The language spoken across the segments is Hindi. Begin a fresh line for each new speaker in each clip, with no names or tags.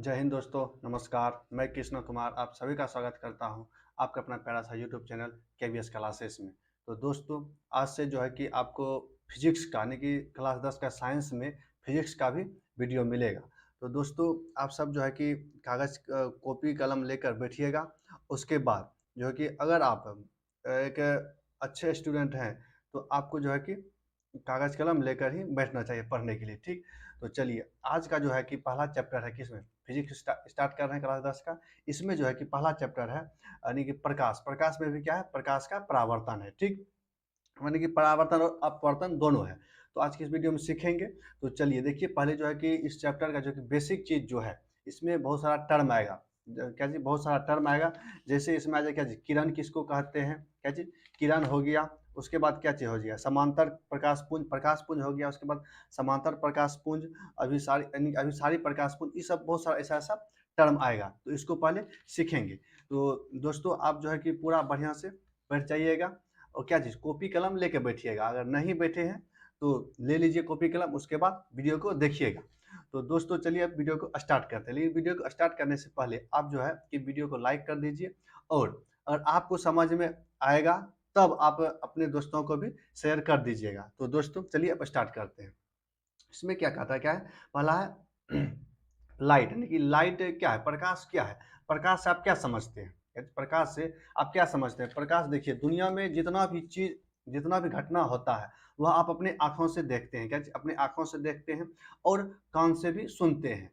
जय हिंद दोस्तों, नमस्कार। मैं कृष्ण कुमार आप सभी का स्वागत करता हूं आपका अपना प्यारा सा यूट्यूब चैनल केवीएस क्लासेस में। तो दोस्तों, आज से जो है कि आपको फिजिक्स का यानी कि क्लास 10 का साइंस में फिजिक्स का भी वीडियो मिलेगा। तो दोस्तों, आप सब जो है कि कागज़ कॉपी कलम लेकर बैठिएगा। उसके बाद जो है कि अगर आप एक अच्छे स्टूडेंट हैं, तो आपको जो है कि कागज़ कलम लेकर ही बैठना चाहिए पढ़ने के लिए, ठीक? तो चलिए, आज का जो है कि पहला चैप्टर है किसमें? फिजिक्स स्टार्ट कर रहे हैं क्लास 10 का। इसमें जो है कि पहला चैप्टर है यानी कि प्रकाश। प्रकाश में भी क्या है? प्रकाश का परावर्तन है, ठीक? यानी कि परावर्तन और अपवर्तन दोनों है। तो आज की इस वीडियो में सीखेंगे। तो चलिए देखिए, पहले जो है कि इस चैप्टर का जो कि बेसिक चीज़ जो है, इसमें बहुत सारा टर्म आएगा। क्या जी? बहुत सारा टर्म आएगा। जैसे इसमें आ जाए क्या जी? किरण किसको कहते हैं? क्या चीज़? किरण हो गया। उसके बाद क्या चीज़ हो गया? समांतर प्रकाश पुंज हो गया। उसके बाद समांतर प्रकाश पुंज, अभिसारी यानी अभिसारी प्रकाश पुंज, ये सब बहुत सारा ऐसा-ऐसा टर्म आएगा। तो इसको पहले सीखेंगे। तो दोस्तों, आप जो है कि पूरा बढ़िया से बैठ जाइएगा और क्या चीज़? कॉपी कलम लेके बैठिएगा। अगर नहीं बैठे हैं तो ले लीजिए कॉपी कलम, उसके बाद वीडियो को देखिएगा। तो दोस्तों, चलिए अब वीडियो को स्टार्ट करते हैं। लेकिन वीडियो को स्टार्ट करने से पहले आप जो है कि वीडियो को लाइक कर दीजिए, और अगर आपको समझ में आएगा तब आप अपने दोस्तों को भी शेयर कर दीजिएगा। तो दोस्तों, चलिए अब स्टार्ट करते हैं। इसमें क्या कहता है, क्या है? पहला है लाइट, यानी कि लाइट क्या है? प्रकाश क्या है? प्रकाश से आप क्या समझते हैं? प्रकाश से आप क्या समझते हैं? प्रकाश देखिए, दुनिया में जितना भी घटना होता है, वह आप अपने आँखों से देखते हैं। क्या चीज़? अपने आँखों से देखते हैं और कान से भी सुनते हैं।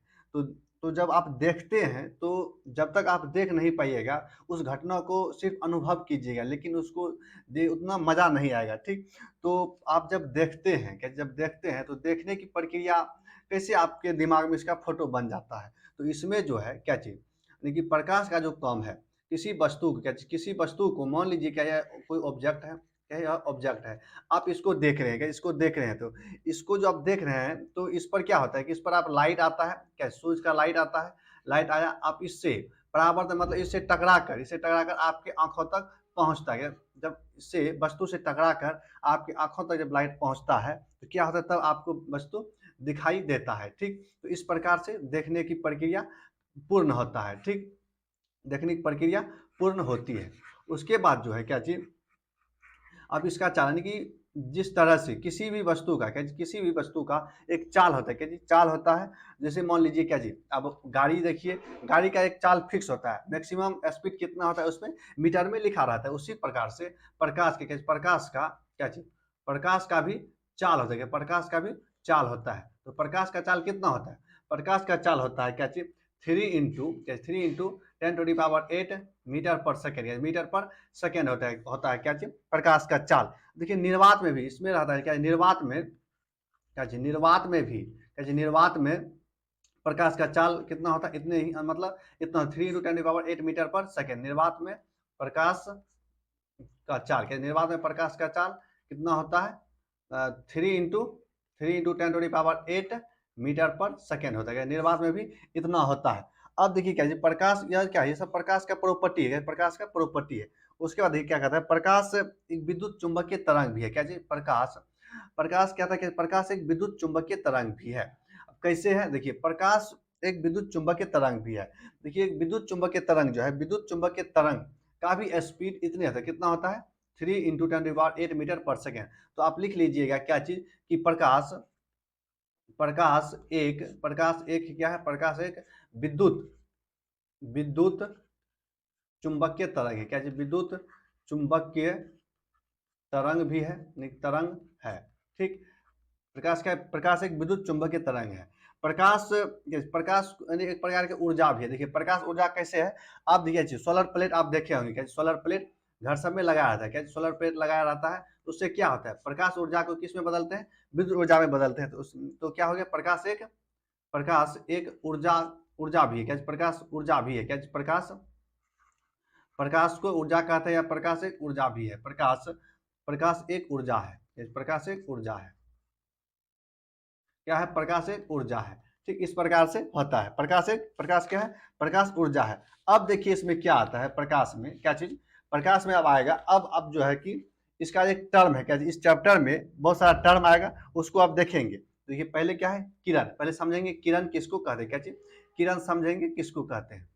तो जब आप देखते हैं, तो जब तक आप देख नहीं पाइएगा, उस घटना को सिर्फ़ अनुभव कीजिएगा, लेकिन उसको दे उतना मज़ा नहीं आएगा, ठीक? तो आप जब देखते हैं, जब देखते हैं तो देखने की प्रक्रिया कैसे आपके दिमाग में इसका फ़ोटो बन जाता है। तो इसमें जो है क्या चीज़, यानी कि प्रकाश का जो काम है, किसी वस्तु को मान लीजिए, क्या यह कोई ऑब्जेक्ट है, क्या यह ऑब्जेक्ट है। आप इसको देख रहे हैं, क्या इसको देख रहे हैं, तो इसको जो आप देख रहे हैं, तो इस पर क्या होता है कि इस पर आप लाइट आता है, क्या सूरज का लाइट आता है, लाइट आया, आप इससे परावर्तन मतलब इसे टकरा कर आपकी आँखों तक पहुँचता है। जब इससे वस्तु से टकरा कर आपकी आँखों तक जब लाइट पहुँचता है, तो क्या होता है, तब आपको वस्तु दिखाई देता है, ठीक? तो इस प्रकार से देखने की प्रक्रिया पूर्ण होता है, ठीक? देखने की प्रक्रिया पूर्ण होती है। उसके बाद जो है क्या चीज़, अब इसका चाल यानी कि जिस तरह से किसी भी वस्तु का एक चाल होता है, क्या जी? चाल होता है। जैसे मान लीजिए क्या जी, अब गाड़ी देखिए, गाड़ी का एक चाल फिक्स होता है, मैक्सिमम स्पीड कितना होता है उसमें मीटर में लिखा रहता है। उसी प्रकार से प्रकाश का क्या चीज़, प्रकाश का भी चाल होता है, क्या? प्रकाश का भी चाल होता है। तो प्रकाश का चाल कितना होता है? प्रकाश का चाल होता है क्या चीज़, 3 × 10⁸ मीटर पर सेकंड, या मीटर पर सेकंड होता है क्या चीज़, प्रकाश का चाल। देखिए निर्वात में भी इसमें रहता है क्या, निर्वात में प्रकाश का चाल कितना होता है, इतने ही मतलब इतना 3 × 10⁸ मीटर पर सेकंड निर्वात में प्रकाश का चाल, क्या निर्वात में प्रकाश का चाल कितना होता है, 3 × 10⁸ मीटर पर सेकंड होता है। निर्वात में भी इतना होता है। अब देखिए क्या जी, प्रकाश यह क्या है, ये सब प्रकाश का प्रॉपर्टी है, प्रकाश का प्रॉपर्टी है। उसके बाद देखिए क्या कहता है, प्रकाश एक विद्युत चुंबकीय तरंग भी है। क्या जी? प्रकाश क्या था कि प्रकाश एक विद्युत चुंबकीय तरंग भी है। अब कैसे है देखिए, प्रकाश एक विद्युत चुंबकीय तरंग भी है। देखिए, एक विद्युत चुंबकीय तरंग जो है, विद्युत चुंबकीय तरंग का भी स्पीड इतनी होता है, कितना होता है, 3 × 10⁸ मीटर पर सेकंड। तो आप लिख लीजिएगा क्या चीज़ कि प्रकाश प्रकाश एक क्या है, प्रकाश एक विद्युत विद्युत चुंबकीय तरंग है। क्या चीज़? विद्युत चुंबकीय तरंग भी है, नहीं तरंग है, ठीक? प्रकाश एक विद्युत चुंबकीय तरंग है। प्रकाश यानी एक प्रकार की ऊर्जा भी है। देखिए प्रकाश ऊर्जा कैसे है, आप देखिए सोलर प्लेट आप देखे होंगे, क्या सोलर प्लेट घर सब में लगाया रहता है, क्या सोलर प्लेट लगाया रहता है, तो उससे क्या होता है, प्रकाश ऊर्जा को किस में बदलते हैं, विद्युत ऊर्जा में बदलते हैं। तो क्या हो गया, प्रकाश एक ऊर्जा भी है। क्या प्रकाश ऊर्जा भी है, क्या प्रकाश को ऊर्जा कहते हैं, या प्रकाश एक ऊर्जा भी है। प्रकाश एक ऊर्जा है, प्रकाश एक ऊर्जा है। क्या है, प्रकाश एक ऊर्जा है, ठीक? इस प्रकार से होता है। प्रकाश क्या है, प्रकाश ऊर्जा है। अब देखिए इसमें क्या आता है, प्रकाश में क्या चीज, प्रकाश में अब आएगा, अब जो है कि इसका एक टर्म है। क्या चीज, इस चैप्टर में बहुत सारा टर्म आएगा, उसको आप देखेंगे। देखिए पहले क्या है, किरण, पहले समझेंगे किरण किसको कहते हैं। क्या चीज, किरण समझेंगे किसको कहते हैं,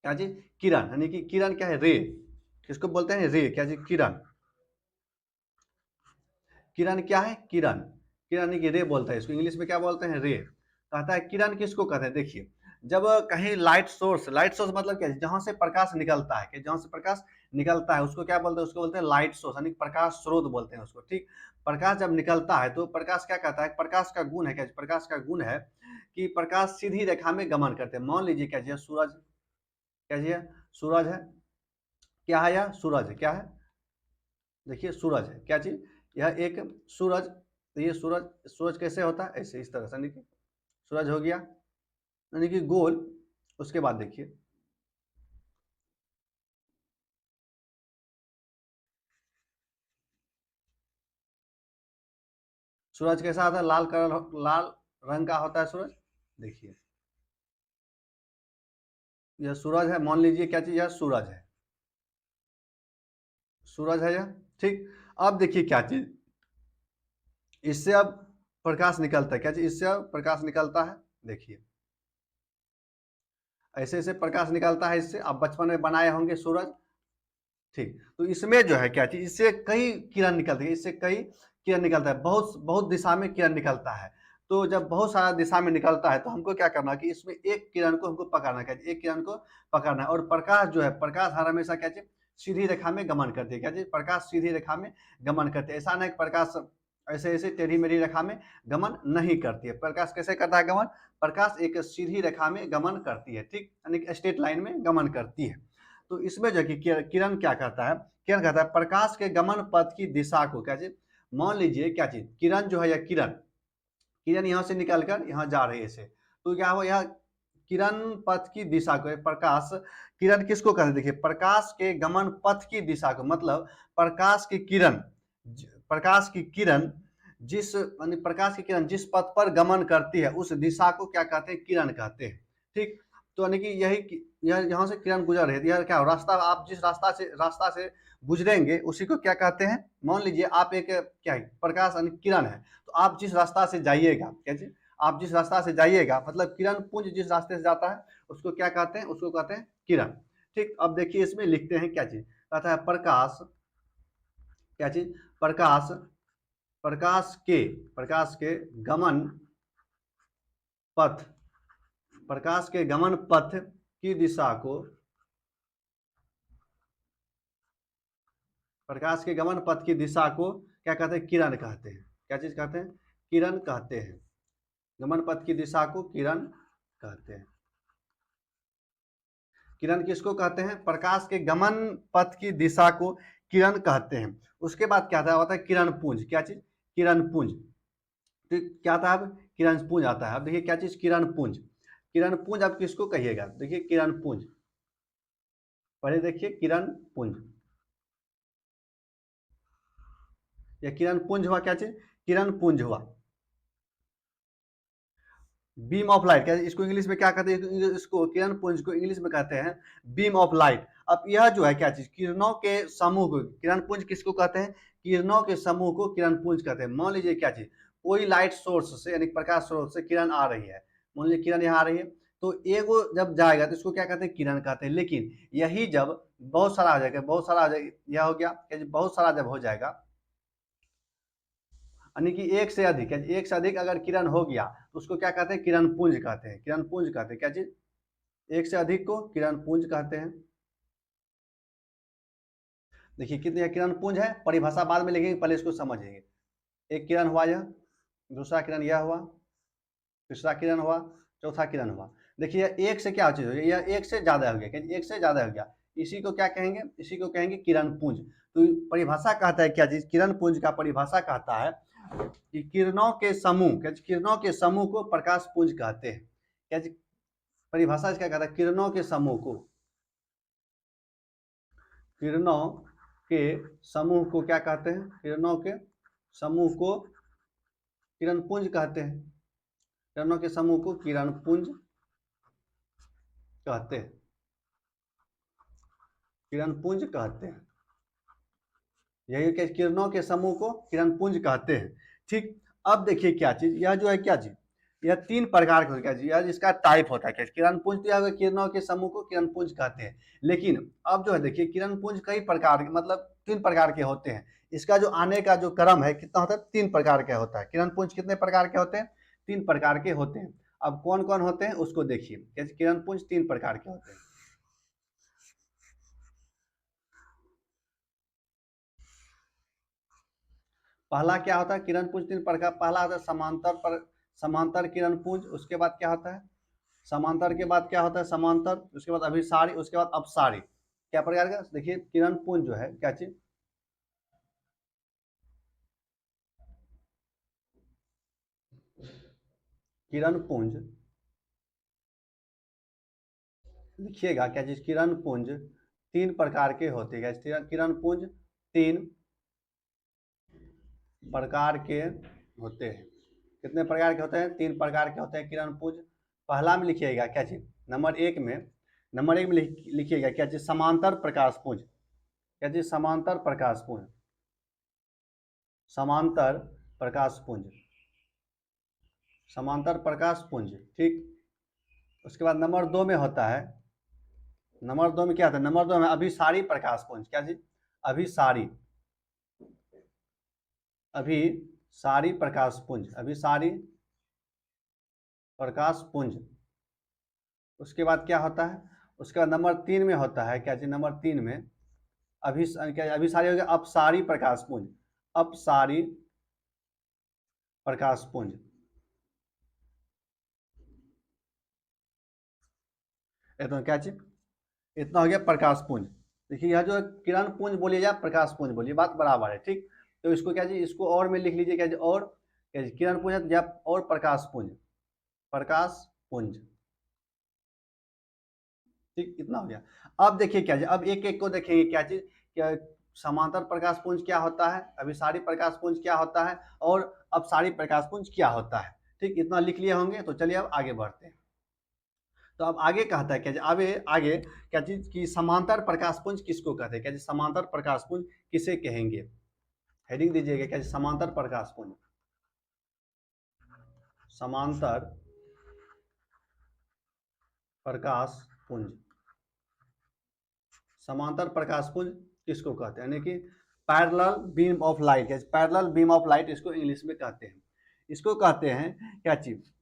क्या जी, किरण, यानी कि किरण क्या है, रे, किसको बोलते हैं, रे, क्या जी, किरण, किरण क्या है, किरण, किरण यानी कि रे बोलता है इसको, इंग्लिश में क्या बोलते हैं, रे। कहता है किरण किसको कहते हैं, देखिए जब कहीं लाइट सोर्स मतलब क्या है, जहां से प्रकाश निकलता है, कि जहां से प्रकाश निकलता है उसको क्या बोलते हैं, उसको बोलते हैं लाइट सोर्स, यानी प्रकाश स्रोत बोलते हैं उसको, ठीक। प्रकाश जब निकलता है तो प्रकाश क्या कहता है, प्रकाश का गुण है क्या, प्रकाश का गुण है कि प्रकाश सीधी रेखा में गमन करते हैं। मान लीजिए क्या जी, सूरज, क्या जी है, सूरज है, क्या है, यह सूरज है, क्या है, देखिए सूरज है, क्या चीज, यह एक सूरज, तो ये सूरज, सूरज कैसे होता है, ऐसे इस तरह से, यानी कि सूरज हो गया, यानी कि गोल। उसके बाद देखिए सूरज कैसा होता है, लाल कलर, लाल रंग का होता है सूरज। देखिए यह सूरज है, मान लीजिए क्या चीज, यह सूरज है, सूरज है यह, ठीक। अब देखिए क्या चीज, इससे अब प्रकाश निकलता है, क्या चीज, इससे अब प्रकाश निकलता है, देखिए ऐसे ऐसे प्रकाश निकलता है इससे, आप बचपन में बनाए होंगे सूरज, ठीक। तो इसमें जो है क्या चीज, इससे कई किरण निकलती है, इससे कई किरण निकलता है, बहुत बहुत दिशा में किरण निकलता है। तो जब बहुत सारा दिशा में निकलता है तो हमको क्या करना है कि इसमें एक किरण को हमको पकड़ना है, एक किरण को पकड़ना है। और प्रकाश जो है, प्रकाश हर हमेशा क्या चीज, सीधी रेखा में गमन करती है, क्या चीज, प्रकाश सीधी रेखा में गमन करती है। ऐसा नहीं कि प्रकाश ऐसे ऐसे टेढ़ी मेढ़ी रेखा में गमन नहीं करती है। प्रकाश कैसे करता है गमन, प्रकाश एक सीधी रेखा में गमन करती है, ठीक, यानी कि स्ट्रेट लाइन में गमन करती है। तो इसमें जो कि किरण क्या करता है, किरण कहता है प्रकाश के गमन पथ की दिशा को, क्या चीज, मान लीजिए क्या चीज, किरण जो है, या किरण, किरण यहाँ से निकलकर यहाँ जा रही है इसे, तो क्या हो, यह किरण पथ की दिशा को, प्रकाश, किरण किसको कहते हैं, देखिए प्रकाश के गमन पथ की दिशा को, मतलब प्रकाश की किरण, प्रकाश की किरण जिस, यानी प्रकाश की किरण जिस पथ पर गमन करती है उस दिशा को क्या कहते हैं, किरण कहते हैं, ठीक। तो यानी कि यही, यह यहाँ से किरण गुजर रही है, यह क्या हो, रास्ता, आप जिस रास्ता से गुजरेंगे उसी को क्या कहते हैं। मान लीजिए आप एक क्या है, प्रकाश यानी किरण है, तो आप जिस रास्ता से जाइएगा, क्या चीज, आप जिस रास्ता से जाइएगा, मतलब किरण पुंज जिस रास्ते से जाता है उसको क्या कहते हैं, उसको कहते हैं किरण, ठीक। अब देखिए इसमें लिखते हैं क्या चीज, कहता है प्रकाश, क्या चीज, प्रकाश, प्रकाश के गमन पथ, प्रकाश के गमन पथ की दिशा को, प्रकाश के गमन पथ की दिशा को क्या कहते हैं, किरण कहते हैं, क्या चीज कहते हैं, किरण कहते हैं। गमन पथ की दिशा को किरण कहते हैं। किरण किसको कहते हैं, प्रकाश के गमन पथ की दिशा को किरण कहते हैं। उसके बाद क्या होता है, किरण पुंज, क्या चीज, किरण पुंज, तो क्या आता है, अब किरण पुंज आता है। अब देखिए क्या चीज, किरण पुंज, किरण पुंज आप किसको कहिएगा, देखिए किरण पुंज, पहले देखिए किरण पुंज, या किरण पुंज हुआ, क्या चीज, किरण पुंज हुआ। बीम ऑफ लाइट, क्या इसको इंग्लिश में क्या कहते हैं, इसको किरण पुंज को इंग्लिश में कहते हैं बीम ऑफ लाइट। अब यह जो है क्या चीज, किरणों के समूह को, किरण पुंज किसको कहते हैं, किरणों के समूह को किरण पुंज कहते हैं। मान लीजिए क्या चीज, कोई लाइट सोर्स से, यानी प्रकाश स्रोत से किरण आ रही है, मान लीजिए किरण यहाँ आ रही है, तो एगो जब जाएगा तो इसको क्या कहते हैं, किरण कहते हैं। लेकिन यही जब बहुत सारा हो जाएगा, बहुत सारा हो जाएगा, यह हो गया, बहुत सारा जब हो जाएगा, यानी कि एक से अधिक, एक से अधिक अगर किरण हो गया तो उसको क्या कहते हैं, किरण पुंज कहते हैं, किरण पुंज कहते हैं, क्या चीज, एक से अधिक को किरण पुंज कहते हैं। देखिए कितने किरण पुंज है, परिभाषा बाद में लिखेंगे, पहले इसको समझेंगे। एक किरण हुआ यह, दूसरा किरण यह हुआ, तीसरा किरण हुआ, चौथा किरण हुआ। देखिए एक से क्या चीज हो गया, यह एक से ज्यादा हो गया, एक से ज्यादा हो गया, इसी को क्या कहेंगे, इसी को कहेंगे किरण पुंज। तो परिभाषा कहता है क्या चीज, किरण पुंज का परिभाषा कहता है कि किरणों के समूह, क्या किरणों के समूह को प्रकाश पुंज कहते हैं। क्या परिभाषा क्या कहता है, किरणों के समूह को, किरणों के समूह को क्या कहते हैं, किरणों के समूह को किरण पुंज कहते हैं। किरणों के समूह को किरण पुंज कहते हैं, किरण पुंज कहते हैं। यही कि किरणों के समूह को किरण पुंज कहते हैं, ठीक। अब देखिए क्या चीज, यह जो है क्या चीज, यह 3 प्रकार के होते हैं जी, यह इसका टाइप होता है क्या, किरण पुंज दिया हुआ किरणों के समूह को किरण पुंज कहते हैं। लेकिन अब जो है देखिए किरण पुंज कई प्रकार के मतलब 3 प्रकार के होते हैं। इसका जो आने का जो क्रम है कितना होता है, 3 प्रकार का होता है। किरण पुंज कितने प्रकार के होते हैं, 3 प्रकार के होते हैं। अब कौन कौन होते हैं उसको देखिए, किरण पुंज 3 प्रकार के होते हैं। पहला क्या होता है किरण पुंज 3 प्रकार, पहला होता है समांतर किरण पुंज। उसके बाद क्या होता है समांतर, के बाद क्या होता है समांतर, उसके बाद अभिसारी, उसके बाद अपसारी। क्या प्रकार का देखिए किरण पुंज जो है क्या चीज, किरण पुंज लिखिएगा क्या चीज, किरण पुंज 3 प्रकार के होते हैं। किरण पुंज 3 प्रकार के होते हैं। कितने प्रकार के होते हैं, 3 प्रकार के होते हैं किरण पुंज। पहला में लिखिएगा क्या चीज, नंबर 1 में लिखिएगा क्या चीज, समांतर प्रकाश पुंज। क्या चीज, समांतर प्रकाश पुंज, समांतर प्रकाश पुंज, समांतर प्रकाश पुंज। ठीक, उसके बाद नंबर 2 में होता है, नंबर 2 में क्या होता है, नंबर 2 में अभिसारी प्रकाश पुंज। क्या चीज, अभिसारी, अभिसारी प्रकाश पुंज, अभिसारी प्रकाश पुंज। उसके बाद क्या होता है, उसके बाद नंबर 3 में होता है क्या चीज, नंबर 3 में अभिसारी हो गया अपसारी प्रकाश पुंज, अपसारी प्रकाश पुंज। इतना क्या चीज, इतना हो गया प्रकाश पुंज। देखिए यह जो किरण पुंज बोलिए या प्रकाश पुंज बोलिए बात बराबर है। ठीक, तो इसको क्या चीज, इसको और में लिख लीजिए क्या चीज, और क्या चीज, किरण पुंज या और प्रकाश पुंज, प्रकाश पुंज। ठीक, इतना हो गया। अब देखिए क्या चीज, अब एक एक को देखेंगे क्या चीज, क्या समांतर प्रकाश पुंज क्या होता है, अभिसारी प्रकाश पुंज क्या होता है, और अपसारी प्रकाश पुंज क्या होता है। ठीक, इतना लिख लिए होंगे। तो चलिए अब आगे बढ़ते हैं। तो अब आगे कहता है क्या, आगे आगे क्या चीज की समांतर प्रकाश पुंज किसको कहते हैं, क्या चीज समांतर प्रकाश पुंज किसे कहेंगे। हेडिंग दीजिएगा क्या चीज, समांतर प्रकाश पुंज, समांतर प्रकाश पुंज, समांतर प्रकाश पुंज किसको कहते हैं, यानी कि parallel beam of light, parallel beam of light इसको इंग्लिश में कहते हैं। इसको कहते हैं क्या चीज,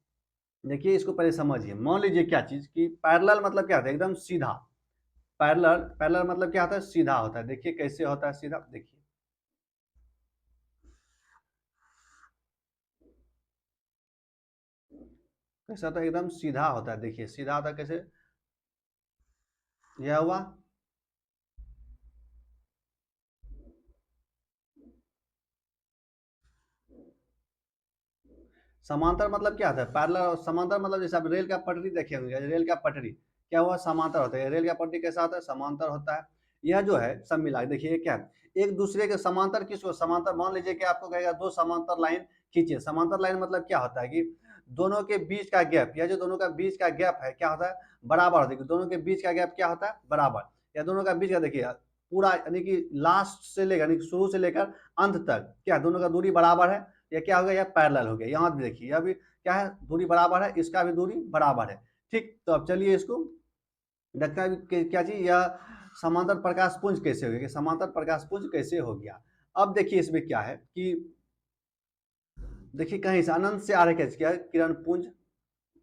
देखिए इसको पहले समझिए। मान लीजिए क्या चीज कि पैरेलल मतलब क्या होता है, एकदम सीधा। पैरेलल, पैरेलल मतलब क्या होता है, सीधा होता है। देखिए कैसे होता है सीधा, देखिए कैसा होता है, एकदम सीधा होता है। देखिए सीधा होता है कैसे, यह हुआ। समांतर मतलब क्या होता है, पैरेलल और समांतर मतलब जैसे आप रेल का पटरी देखे होंगे, रेल का पटरी क्या हुआ, समांतर होता है। रेल का पटरी कैसा होता है, समांतर होता है। यह जो है सब मिला देखिए क्या है, एक दूसरे के समांतर, किसको समांतर, मान लीजिए कि आपको कहेगा 2 समांतर लाइन खींचिए। समांतर लाइन मतलब क्या होता है कि दोनों के बीच का गैप, या जो दोनों का बीच का गैप है क्या होता है, बराबर होता है। दोनों के बीच का गैप क्या होता है, बराबर। या दोनों का बीच का देखिए पूरा, यानी कि लास्ट से लेकर, यानी शुरू से लेकर अंत तक क्या दोनों का दूरी बराबर है। यह क्या हो गया, यह पैरेलल हो गया। यहाँ भी देखिए यह भी क्या है, दूरी बराबर है, इसका भी दूरी बराबर है। ठीक, तो अब चलिए इसको देखते हैं क्या चीज, यह समांतर प्रकाश पुंज कैसे हो गया, समांतर प्रकाश पुंज कैसे हो गया। अब देखिए इसमें क्या है कि देखिए कहीं से अनंत से आ रहा है, क्या किरण पुंज,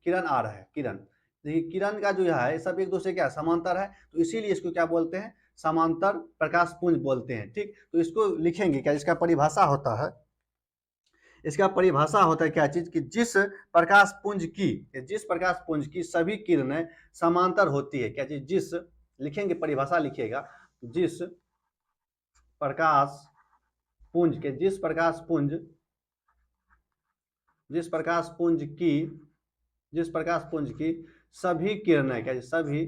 किरण आ रहा है, किरण। देखिए किरण का जो है सब एक दूसरे क्या समांतर है, तो इसीलिए इसको क्या बोलते हैं, समांतर प्रकाश पुंज बोलते हैं। ठीक, तो इसको लिखेंगे क्या, इसका परिभाषा होता है, इसका परिभाषा होता है क्या चीज कि जिस प्रकाश पुंज की सभी किरणें समांतर होती है। क्या चीज, जिस, लिखेंगे परिभाषा लिखिएगा, जिस प्रकाश पुंज के, जिस प्रकाश पुंज की सभी किरणें, क्या सभी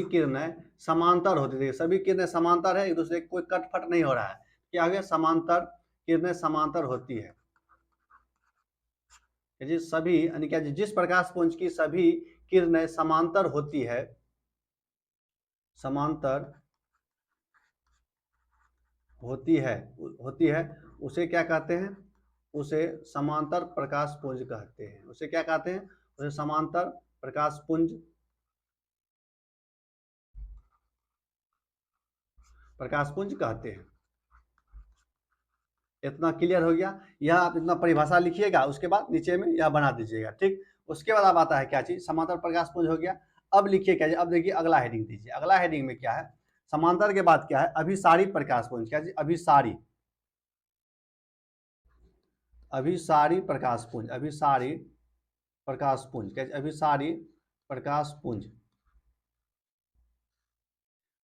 किरणें समांतर होती है। सभी किरणें समांतर है, एक दूसरे कोई कटफट नहीं हो रहा है। क्या हो गया, समांतर किरणें समांतर होती है। सभी यानी क्या, जिस प्रकाश पुंज की सभी किरणें समांतर होती है, समांतर होती है, उसे क्या कहते हैं, उसे समांतर प्रकाश पुंज कहते हैं। उसे क्या कहते हैं? उसे समांतर प्रकाश पुंज कहते हैं। इतना क्लियर हो गया। यह आप इतना परिभाषा लिखिएगा, उसके बाद नीचे में यह बना दीजिएगा, ठीक। उसके बाद अब आता है क्या चीज? समांतर प्रकाश पुंज हो गया। अब लिखिए क्या? अब देखिए अगला हेडिंग दीजिए। अगला हेडिंग में क्या है? समांतर के बाद क्या है? अभिसारी प्रकाश पुंज। क्या चीज? अभिसारी अभिसारी प्रकाश पुंज। अभिसारी प्रकाश पुंज। क्या? अभिसारी प्रकाश पुंज।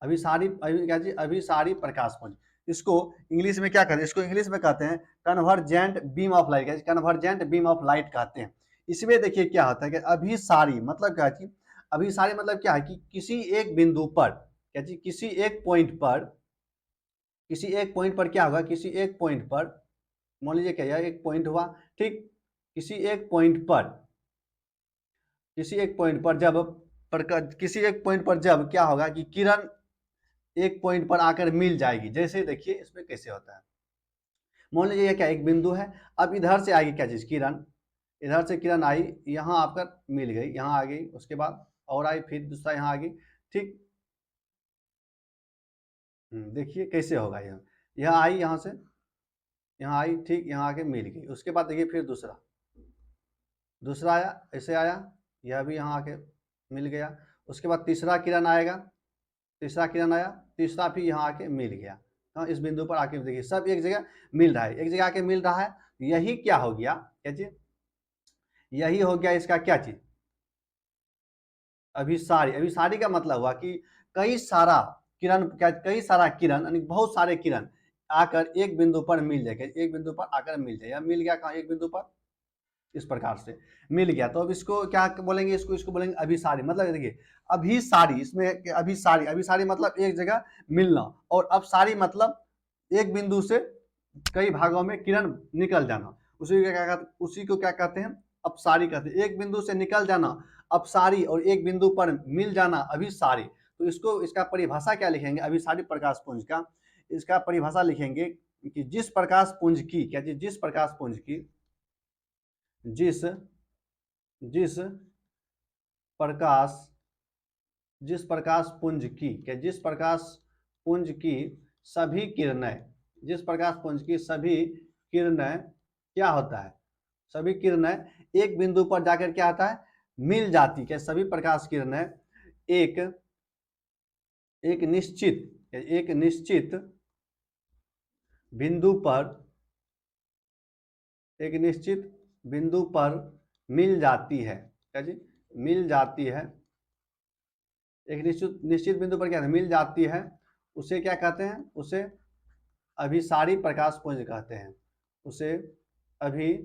अभिसारी क्या चीज? अभिसारी प्रकाश पुंज। इसको इंग्लिश में क्या कहते हैं? इसको इंग्लिश में कहते हैं convergent beam of light. Convergent beam of light कहते हैं। इसमें देखिए क्या होता है कि अभिसारी मतलब क्या है? अभिसारी मतलब क्या है कि किसी एक बिंदु पर, क्या चीज? किसी एक पॉइंट पर, किसी एक पॉइंट पर क्या होगा? किसी एक पॉइंट पर, मान लीजिए क्या यह एक पॉइंट हुआ, ठीक। किसी एक पॉइंट पर, किसी एक पॉइंट पर जब किसी एक पॉइंट पर जब क्या होगा कि किरण एक पॉइंट पर आकर मिल जाएगी। जैसे देखिए इसमें कैसे होता है, मान लीजिए क्या एक बिंदु है। अब इधर से आएगी क्या चीज? किरण। इधर से किरण आई, यहाँ आकर मिल गई, यहाँ आ गई, उसके बाद और आई, फिर दूसरा यहाँ आ गई, ठीक। देखिए कैसे होगा। यह आई, यहाँ से यहाँ आई, ठीक, यहाँ आके मिल गई। उसके बाद देखिए फिर दूसरा दूसरा आया, ऐसे आया, यह भी यहाँ आके मिल गया। उसके बाद तीसरा किरण आएगा, तीसरा किरण आया, तीसरा भी यहाँ आके मिल गया। हाँ, इस बिंदु पर आके देखिए सब एक जगह मिल रहा है, एक जगह आके मिल रहा है। यही क्या हो गया? क्या चीज? यही हो गया इसका क्या चीज? अभिसारी। अभिसारी का मतलब हुआ कि कई सारा किरण, क्या कई सारा किरण यानी बहुत सारे किरण आकर एक बिंदु पर मिल जाएगा। एक बिंदु पर आकर मिल जाएगा। मिल गया कहाँ? एक बिंदु पर, इस प्रकार से मिल गया। तो अब इसको क्या बोलेंगे? इसको इसको बोलेंगे अभिसारी। मतलब देखिए अभिसारी, इसमें अभिसारी, अभिसारी मतलब एक जगह मिलना, और अपसारी मतलब एक बिंदु से कई भागों में किरण निकल जाना। उसी को क्या कहते हैं? अपसारी कहते हैं। एक बिंदु से निकल जाना अपसारी, और एक बिंदु पर मिल जाना अभिसारी। तो इसको, इसका परिभाषा क्या लिखेंगे अभिसारी प्रकाश पुंज का? इसका परिभाषा लिखेंगे कि जिस प्रकाश पुंज की, क्या चीज? जिस प्रकाश पुंज की, जिस जिस प्रकाश जिस प्रकाश पुंज की, क्या जिस प्रकाश पुंज की सभी किरणें, जिस प्रकाश पुंज की सभी किरणें क्या होता है? सभी किरणें एक बिंदु पर जाकर क्या होता है? मिल जाती। क्या सभी प्रकाश किरणें एक एक निश्चित बिंदु पर, एक निश्चित बिंदु पर मिल जाती है। क्या जी? मिल जाती है। एक निश्चित निश्चित बिंदु पर क्या है? मिल जाती है। उसे क्या कहते हैं? उसे अभिसारी प्रकाश पुंज कहते हैं। उसे अभिसारी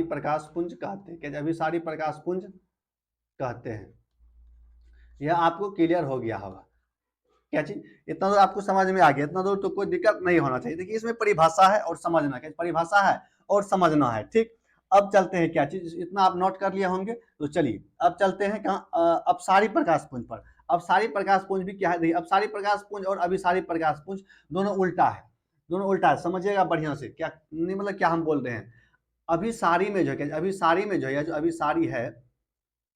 प्रकाश पुंज कहते हैं। क्या? अभिसारी प्रकाश पुंज कहते हैं। यह आपको क्लियर हो गया होगा। क्या चीज? इतना दूर आपको समझ में आ गया? इतना दूर तो कोई दिक्कत नहीं होना चाहिए। देखिए इसमें परिभाषा है और समझना, क्या परिभाषा है और समझना है, ठीक। अब चलते हैं क्या चीज, इतना आप नोट कर लिए होंगे। तो चलिए अब चलते हैं कहाँ? अपसारी प्रकाश पुंज पर। अपसारी प्रकाश पुंज भी क्या है? देखिए अपसारी प्रकाश पुंज और अभिसारी प्रकाश पुंज दोनों उल्टा है। दोनों उल्टा है, समझिएगा बढ़िया से। क्या नहीं मतलब क्या हम बोल रहे हैं? अभिसारी में जो है, अभिसारी में जो है, जो अभिसारी है,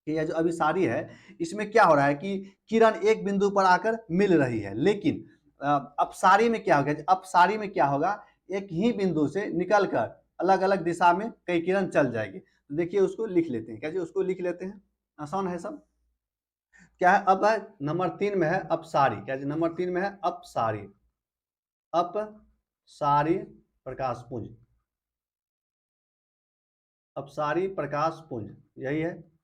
यह जो अभिसारी है, इसमें क्या हो रहा है कि किरण एक बिंदु पर आकर मिल रही है। लेकिन अपसारी में क्या होगा? अपसारी में क्या होगा? एक ही बिंदु से निकलकर अलग अलग दिशा में कई किरण चल जाएगी। तो देखिए उसको लिख लेते हैं। क्या जी? उसको लिख लेते हैं, आसान है सब। क्या है? अब है नंबर 3 में है अपसारी। क्या जी? नंबर 3 में है अपसारी। अपसारी प्रकाश पुंज। अपसारी प्रकाश पुंज यही है।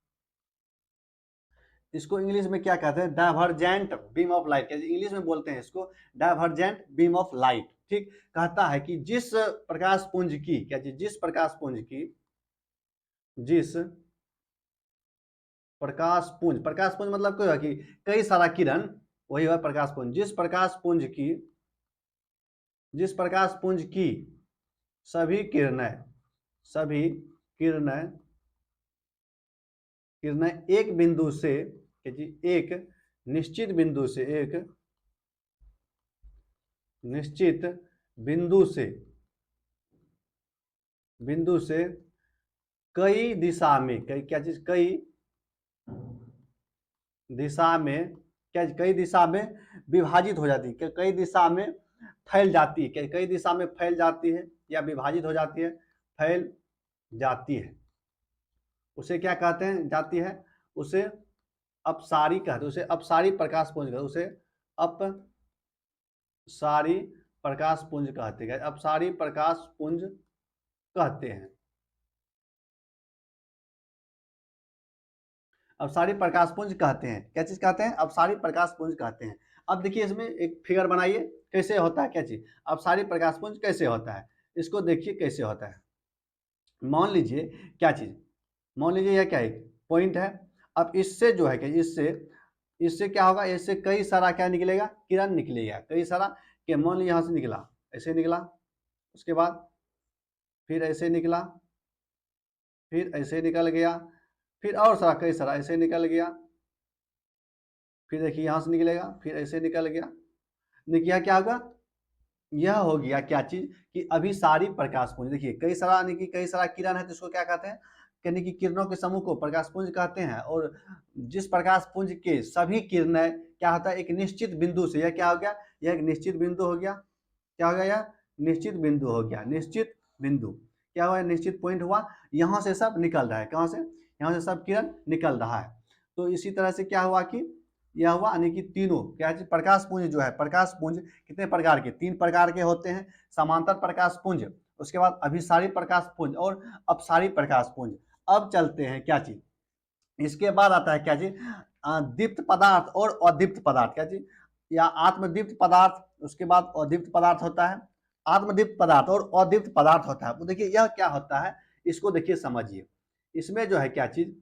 इसको इंग्लिश में क्या कहते हैं? Divergent beam of light. English में बोलते हैं इसको डाइवर्जेंट बीम ऑफ लाइट, ठीक। कहता है कि जिस प्रकाश पुंज की, क्या चीज? जिस प्रकाश पुंज की, जिस प्रकाश पुंज मतलब क्या है कि कई सारा किरण, वही है प्रकाश पुंज। जिस प्रकाश पुंज की सभी किरणें, सभी किरणें किरणें एक बिंदु से, क्या जी? एक निश्चित बिंदु से, एक निश्चित बिंदु से बिंदु से कई दिशा में, कई क्या चीज, कई दिशा में, क्या कई दिशा में विभाजित हो जाती है, कई दिशा में फैल जाती है, कई दिशा में फैल जाती है या विभाजित हो जाती है, फैल जाती है, उसे क्या कहते हैं, जाती है, उसे अपसारी कहते हैं, उसे अपसारी प्रकाश पुंज कहते हैं, उसे अपसारी प्रकाश पुंज कहते हैं, अपसारी प्रकाश पुंज कहते हैं, अपसारी प्रकाश पुंज कहते हैं। क्या चीज कहते हैं, अपसारी प्रकाश पुंज कहते हैं। अब देखिए इसमें एक फिगर बनाइए, कैसे होता है, क्या चीज अपसारी प्रकाश पुंज कैसे होता है, इसको देखिए कैसे होता है। मान लीजिए क्या चीज, मान लीजिए यह क्या है, पॉइंट है। अब इससे जो है क्या, इससे इससे क्या होगा, इससे कई सारा क्या निकलेगा, किरण निकलेगा, कई सारा, कि मान लीजिए यहाँ से निकला, ऐसे निकला, उसके बाद फिर ऐसे निकला, फिर ऐसे निकल गया, फिर और सारा कई सारा ऐसे निकल गया, फिर देखिए यहाँ से निकलेगा, फिर ऐसे निकल गया। देखिए क्या होगा, यह हो गया क्या चीज कि अभिसारी प्रकाश पुंज। देखिए कई सारा यानी कि कई सारा किरण है तो इसको क्या कहते हैं, यानी कि किरणों के समूह को प्रकाश पुंज कहते हैं। और जिस प्रकाश पुंज के सभी किरणें क्या होता है, एक निश्चित बिंदु से, यह क्या हो गया, यह एक निश्चित बिंदु हो गया, क्या हो गया, यह निश्चित बिंदु हो गया, निश्चित बिंदु क्या हुआ, निश्चित पॉइंट हुआ, यहाँ से सब निकल रहा है, कहाँ से, यहाँ से सब किरण निकल रहा है। तो इसी तरह से क्या हुआ कि यह हुआ, यानी कि तीनों क्या है, प्रकाश पुंज जो है, प्रकाश पुंज कितने प्रकार के, 3 प्रकार के होते हैं, समांतर प्रकाश पुंज, उसके बाद अभिसारी प्रकाश पुंज और अपसारी प्रकाश पुंज। अब चलते हैं क्या चीज, इसके बाद आता है क्या चीज, दीप्त पदार्थ और अदीप्त पदार्थ, क्या चीज, या आत्मदीप्त पदार्थ, उसके बाद अदीप्त पदार्थ होता है, आत्मदीप्त पदार्थ और अदीप्त पदार्थ होता है। तो देखिए यह क्या होता है, इसको देखिए समझिए। इसमें जो है क्या चीज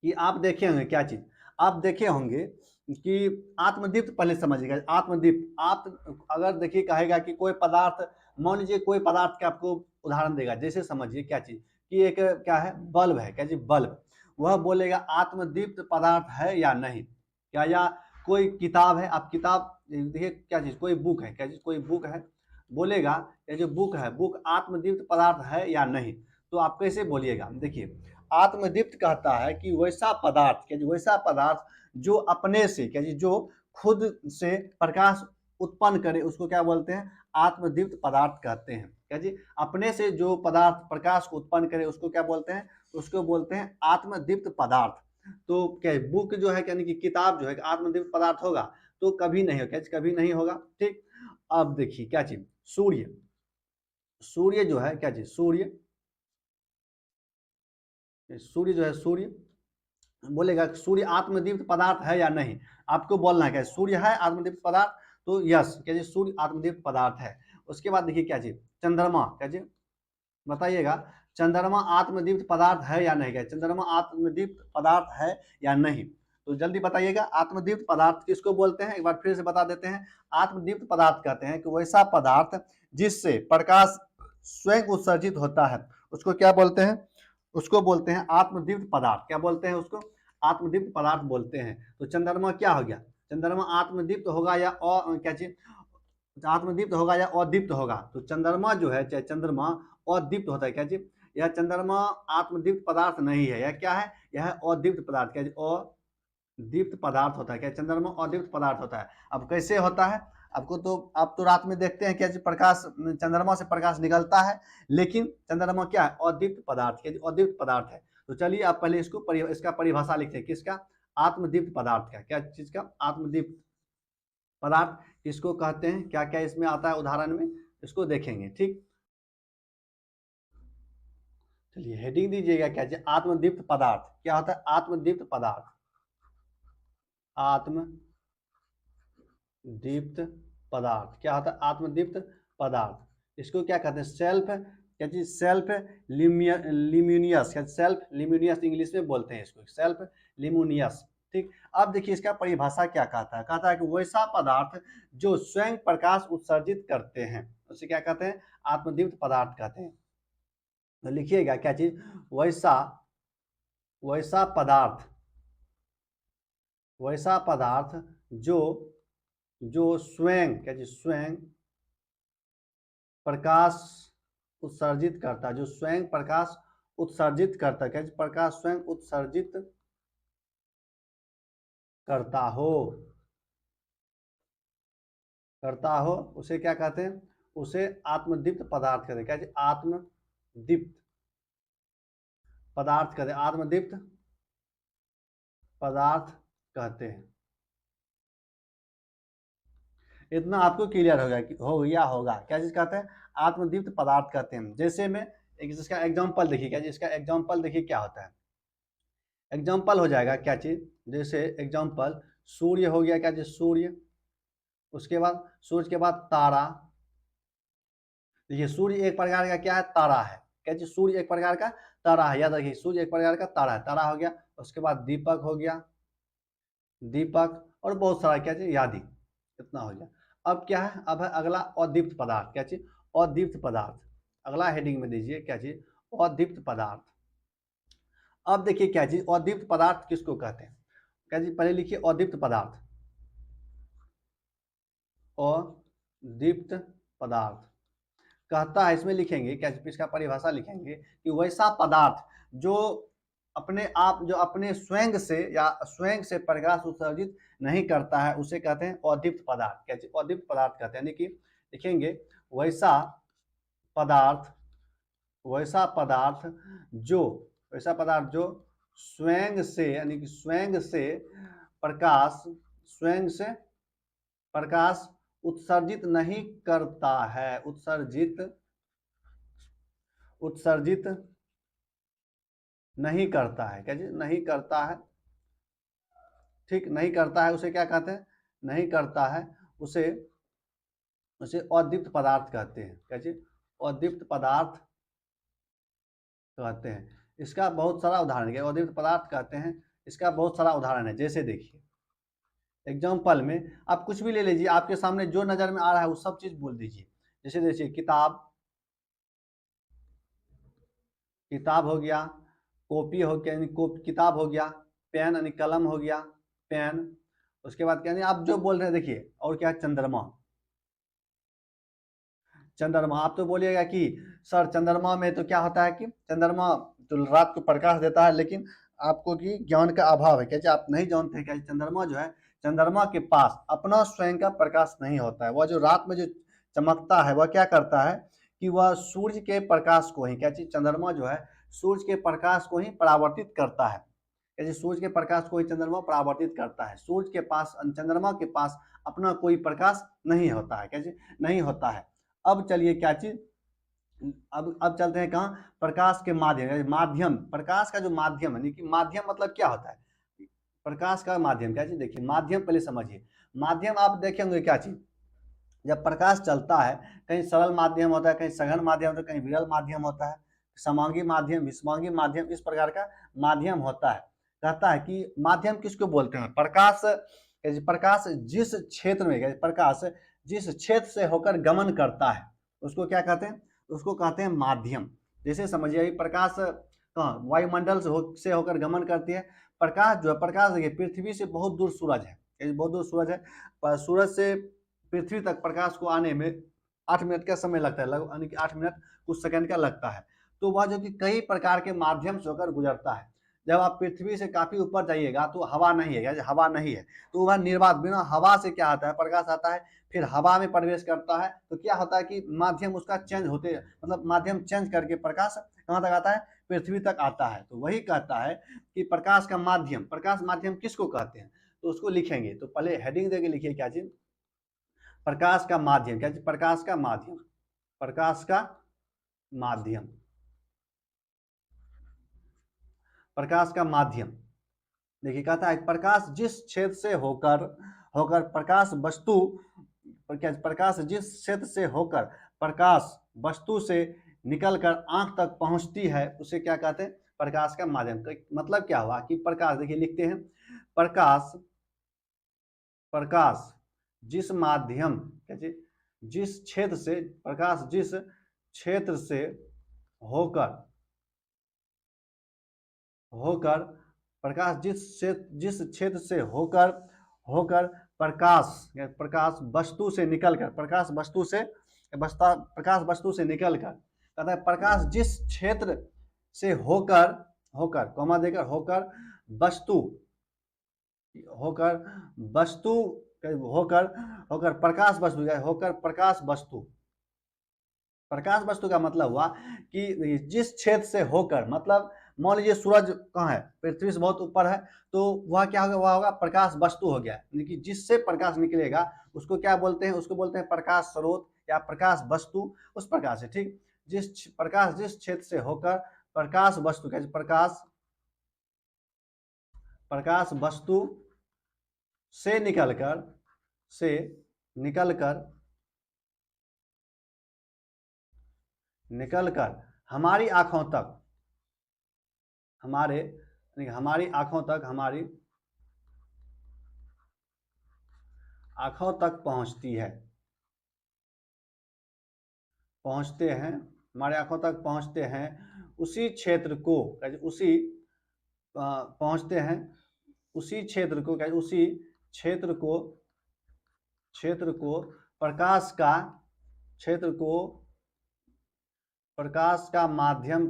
कि आप देखे होंगे, क्या चीज आप देखे होंगे कि आत्मदीप्त पहले समझिएगा। आत्मदीप्त, आप अगर देखिए कहेगा कि कोई पदार्थ, मान लीजिए कोई पदार्थ का आपको उदाहरण देगा, जैसे समझिए क्या चीज कि एक क्या है, बल्ब है, क्या चीज, बल्ब, वह बोलेगा आत्मदीप्त पदार्थ है या नहीं, क्या, या कोई किताब है, आप किताब देखिए, क्या चीज, कोई बुक है, क्या चीज, कोई बुक है, बोलेगा ये जो बुक है, बुक आत्मदीप्त पदार्थ है या नहीं। तो आप कैसे बोलिएगा, देखिए आत्मदीप्त कहता है कि वैसा पदार्थ, क्या वैसा पदार्थ जो अपने से, क्या जी, जो खुद से प्रकाश उत्पन्न करे, उसको क्या बोलते हैं, आत्मदीप्त पदार्थ कहते हैं। क्या जी, अपने से जो पदार्थ प्रकाश को उत्पन्न करे उसको क्या बोलते हैं, उसको बोलते हैं आत्मदीप्त पदार्थ। तो क्या बुक जो है, यानी कि किताब जो है आत्मदीप्त पदार्थ होगा, तो कभी नहीं होगा, कभी नहीं होगा, ठीक। अब देखिए क्या चीज, सूर्य, सूर्य जो है क्या चीज, सूर्य, सूर्य जो है, सूर्य बोलेगा सूर्य आत्मदीप्त पदार्थ है या नहीं, आपको बोलना है क्या, सूर्य है आत्मदीप्त पदार्थ, तो यस, क्या चीज, सूर्य आत्मदीप्त पदार्थ है। उसके बाद देखिए क्या चीज, चंद्रमा, क्या चीज, बताइएगा, चंद्रमा आत्मदीप्त पदार्थ है या नहीं, क्या चंद्रमा आत्मदीप्त पदार्थ है या नहीं, तो जल्दी बताइएगा। आत्मदीप्त पदार्थ किसको बोलते हैं, एक बार फिर से बता देते हैं। आत्मदीप्त पदार्थ कहते हैं कि वैसा पदार्थ जिससे प्रकाश स्वयं उत्सर्जित होता है, उसको क्या बोलते हैं, उसको बोलते हैं आत्मदीप्त पदार्थ। क्या बोलते हैं उसको, आत्मदीप्त पदार्थ बोलते हैं। तो चंद्रमा क्या हो गया, चंद्रमा आत्मदीप्त होगा या क्या चीज, आत्मदीप्त होगा या अदीप्त होगा, तो चंद्रमा जो है, चाहे चंद्रमा अदीप्त होता है, क्या चीज, यह चंद्रमा आत्मदीप्त पदार्थ नहीं है, यह क्या है, यह अदीप्त पदार्थ, क्या अदीप्त पदार्थ होता है, क्या चंद्रमा अदीप्त पदार्थ होता है। अब कैसे होता है, आपको तो आप तो रात में देखते हैं क्या प्रकाश, चंद्रमा से प्रकाश निकलता है, लेकिन चंद्रमा क्या है, अदीप्त पदार्थ, क्या अदीप्त पदार्थ है। तो चलिए आप पहले इसको इसका परिभाषा लिखते हैं, किसका, आत्मदीप्त पदार्थ का, क्या चीज का, आत्मदीप्त पदार्थ किसको कहते हैं, क्या क्या इसमें आता है उदाहरण में, इसको देखेंगे, ठीक। चलिए हेडिंग दीजिएगा, क्या चाहिए, आत्मदीप्त पदार्थ, क्या होता है, आत्मदीप्त पदार्थ, आत्मदीप्त पदार्थ क्या होता है, आत्मदीप्त पदार्थ, इसको क्या कहते हैं, सेल्फ, क्या चीज, सेल्फ लिम्यूनियस, क्या सेल्फ लिम्यूनियस इंग्लिश में बोलते हैं इसको, सेल्फ लिम्यूनियस, ठीक। अब देखिए इसका परिभाषा क्या कहता है कि वैसा पदार्थ जो स्वयं प्रकाश उत्सर्जित करते हैं, उसे क्या कहते हैं, आत्मदीप्त पदार्थ कहते हैं। तो लिखिएगा क्या चीज, वैसा वैसा पदार्थ, वैसा पदार्थ जो जो स्वयं, क्या चीज, स्वयं प्रकाश उत्सर्जित करता है, जो स्वयं प्रकाश उत्सर्जित करता है, क्या प्रकाश स्वयं उत्सर्जित करता हो उसे क्या कहते हैं, उसे आत्मदीप्त पदार्थ कहते हैं। क्या जी, आत्मदीप्त पदार्थ कहते हैं, आत्मदीप्त पदार्थ कहते हैं। इतना आपको क्लियर होगा क्या चीज कहते हैं, आत्मदीप्त पदार्थ कहते हैं। जैसे में एक जिसका एग्जांपल देखिए, क्या जिसका एग्जांपल देखिए क्या होता है। एग्जांपल हो जाएगा क्या चीज, जैसे एग्जांपल सूर्य हो गया, क्या चीज सूर्य, उसके बाद सूर्य के बाद तारा। देखिए सूर्य एक प्रकार का क्या है, तारा है। क्या चीज, सूर्य एक प्रकार का तारा है, याद रखिए सूर्य एक प्रकार का तारा है, तारा हो गया। उसके बाद दीपक हो गया, दीपक, और बहुत सारा क्या चीज यादी, इतना हो गया। अब क्या है, अब है अगला अदीप्त पदार्थ। क्या चीज, अदीप्त पदार्थ। अगला हेडिंग में दीजिए क्या चीज, अदीप्त पदार्थ। अब देखिए क्या चीज, अदीप्त पदार्थ किसको कहते हैं। क्या चीज, पहले लिखिए अदीप्त पदार्थ, अदीप्त पदार्थ कहता है, इसमें लिखेंगे क्या, इसका परिभाषा लिखेंगे कि वैसा पदार्थ जो अपने आप, जो अपने स्वयं से या स्वयं से प्रकाश उत्सर्जित नहीं करता है, उसे कहते हैं अदीप्त पदार्थ। क्या चीज, अदीप्त पदार्थ कहते हैं। यानी कि लिखेंगे वैसा पदार्थ, वैसा पदार्थ जो, वैसा पदार्थ जो स्वयं से, यानी कि स्वयं से प्रकाश, स्वयं से प्रकाश उत्सर्जित नहीं करता है, उत्सर्जित नहीं करता है। क्या जी, नहीं करता है, ठीक, नहीं करता है, उसे क्या कहते हैं, नहीं करता है, उसे उसे अदीप्त पदार्थ कहते हैं। क्या जी, अदीप्त पदार्थ कहते हैं। इसका बहुत सारा उदाहरण है, अदीप्त पदार्थ कहते हैं, इसका बहुत सारा उदाहरण है। जैसे देखिए एग्जाम्पल में आप कुछ भी ले लीजिए, आपके सामने जो नजर में आ रहा है वो सब चीज बोल दीजिए। जैसे देखिए किताब, किताब हो गया, कॉपी हो गया, यानी किताब हो गया, पेन यानी कलम हो गया, पेन। उसके बाद क्या, आप जो बोल रहे हैं देखिए, और क्या, चंद्रमा, चंद्रमा। आप तो बोलिएगा कि सर चंद्रमा में तो क्या होता है कि चंद्रमा तो रात को प्रकाश देता है, लेकिन आपको कि ज्ञान का अभाव है। क्या आप नहीं जानते हैं क्या चंद्रमा जो है, चंद्रमा के पास अपना स्वयं का प्रकाश नहीं होता है। वह जो रात में जो चमकता है वह क्या करता है कि वह सूर्य के प्रकाश को ही, क्या चीज, चंद्रमा जो है सूर्य के प्रकाश को ही परावर्तित करता है। जैसे सूर्य के प्रकाश को ही चंद्रमा परावर्तित करता है। सूर्य के पास, चंद्रमा के पास अपना कोई प्रकाश नहीं होता है। कैसे नहीं होता है। अब चलिए क्या चीज, अब चलते हैं कहाँ, प्रकाश के माध्यम, माध्यम, प्रकाश का जो माध्यम है, कि माध्यम मतलब क्या होता है, प्रकाश का माध्यम। क्या चीज, देखिए माध्यम पहले समझिए। माध्यम आप देखेंगे क्या चीज, जब प्रकाश चलता है, कहीं सरल माध्यम होता है, कहीं सघन माध्यम होता है, कहीं विरल माध्यम होता है, समांगी माध्यम, विषमांगी माध्यम, इस प्रकार का माध्यम होता है। कहता है कि माध्यम किसको बोलते हैं, प्रकाश, प्रकाश जिस क्षेत्र में, प्रकाश जिस क्षेत्र से होकर गमन करता है उसको क्या कहते हैं, उसको कहते हैं माध्यम। जैसे समझिए प्रकाश कहाँ, वायुमंडल से होकर गमन करती है। प्रकाश जो है, प्रकाश देखिए पृथ्वी से बहुत दूर सूरज है, बहुत दूर सूरज है, पर सूरज से पृथ्वी तक प्रकाश को आने में 8 मिनट का समय लगता है, लगभग यानी कि 8 मिनट कुछ सेकंड का लगता है। तो वह जो कि कई प्रकार के माध्यम से होकर गुजरता है। जब आप पृथ्वी से काफी ऊपर जाइएगा तो हवा नहीं है, हवा नहीं है, तो वह निर्वात, बिना हवा से क्या आता है, प्रकाश आता है, फिर हवा में प्रवेश करता है, तो क्या होता है कि माध्यम उसका चेंज होते, मतलब माध्यम चेंज करके प्रकाश कहाँ तक आता है, पृथ्वी तक आता है। तो वही कहता है कि प्रकाश का माध्यम, प्रकाश माध्यम किसको कहते हैं, तो उसको लिखेंगे। तो पहले हेडिंग देके लिखिए क्या चीज, प्रकाश का माध्यम। क्या चीज, प्रकाश का माध्यम, प्रकाश का माध्यम, प्रकाश का माध्यम। देखिए कहता है प्रकाश जिस क्षेत्र से होकर होकर प्रकाश वस्तु, प्रकाश जिस क्षेत्र से होकर प्रकाश वस्तु से निकलकर आंख तक पहुंचती है उसे क्या कहते हैं, प्रकाश का माध्यम। मतलब क्या हुआ कि प्रकाश, देखिए लिखते हैं, प्रकाश, प्रकाश जिस माध्यम, जिस क्षेत्र से, प्रकाश जिस क्षेत्र से होकर होकर प्रकाश जिस क्षेत्र से होकर होकर प्रकाश वस्तु से निकलकर, प्रकाश वस्तु से निकलकर कहता है प्रकाश जिस क्षेत्र से होकर होकर कॉमा देकर होकर वस्तु होकर वस्तु होकर होकर प्रकाश वस्तु होकर प्रकाश वस्तु का मतलब हुआ कि जिस क्षेत्र से होकर, मतलब मान लीजिए सूरज कहाँ है, पृथ्वी से बहुत ऊपर है, तो वह क्या होगा, वह होगा प्रकाश वस्तु हो गया, यानी कि जिससे प्रकाश निकलेगा उसको क्या बोलते हैं, उसको बोलते हैं प्रकाश स्रोत या प्रकाश वस्तु, उस प्रकार से। ठीक, जिस क्षेत्र से होकर प्रकाश वस्तु कैसे प्रकाश वस्तु से निकलकर हमारी आंखों तक हमारी आंखों तक हमारे आंखों तक पहुंचते हैं, उसी क्षेत्र को पहुंचते हैं, उसी क्षेत्र को प्रकाश का माध्यम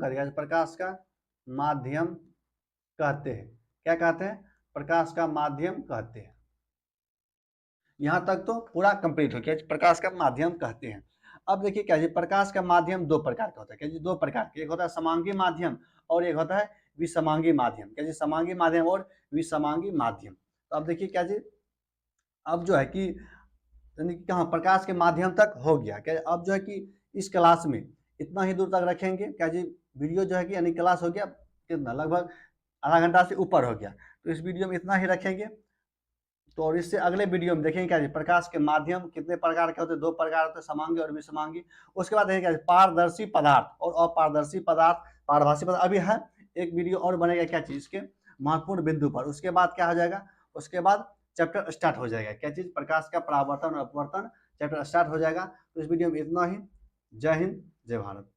कहते हैं। क्या कहते हैं? प्रकाश का माध्यम कहते हैं। यहां तक तो पूरा कंप्लीट हो गया, प्रकाश का माध्यम कहते हैं। अब देखिए क्या जी, प्रकाश का माध्यम दो प्रकार का होता है। क्या जी? दो प्रकार के, एक होता है समांगी माध्यम और एक होता है विसमांगी माध्यम। क्या जी? समांगी माध्यम और विसमांगी माध्यम। तो अब देखिए क्या जी, अब जो है कि कहाँ प्रकाश के माध्यम तक हो गया। क्या अब जो है कि इस क्लास में इतना ही दूर तक रखेंगे। क्या जी? वीडियो जो है कि यानी क्लास हो गया कितना, लगभग आधा घंटा से ऊपर हो गया, तो इस वीडियो में इतना ही रखेंगे। तो और इससे अगले वीडियो में देखेंगे क्या जी, प्रकाश के माध्यम कितने प्रकार के होते हैं, दो प्रकार होते हैं, समांगी और विसमांगी। उसके बाद देखेंगे क्या, पारदर्शी पदार्थ और अपारदर्शी पदार्थ, पारभासी पदार्थ। अभी है एक वीडियो और बनेगा क्या चीज के महत्वपूर्ण बिंदु पर। उसके बाद क्या हो जाएगा, उसके बाद चैप्टर स्टार्ट हो जाएगा। क्या चीज? प्रकाश का परावर्तन और अपवर्तन चैप्टर स्टार्ट हो जाएगा। तो इस वीडियो में इतना ही। जय हिंद, जय भारत।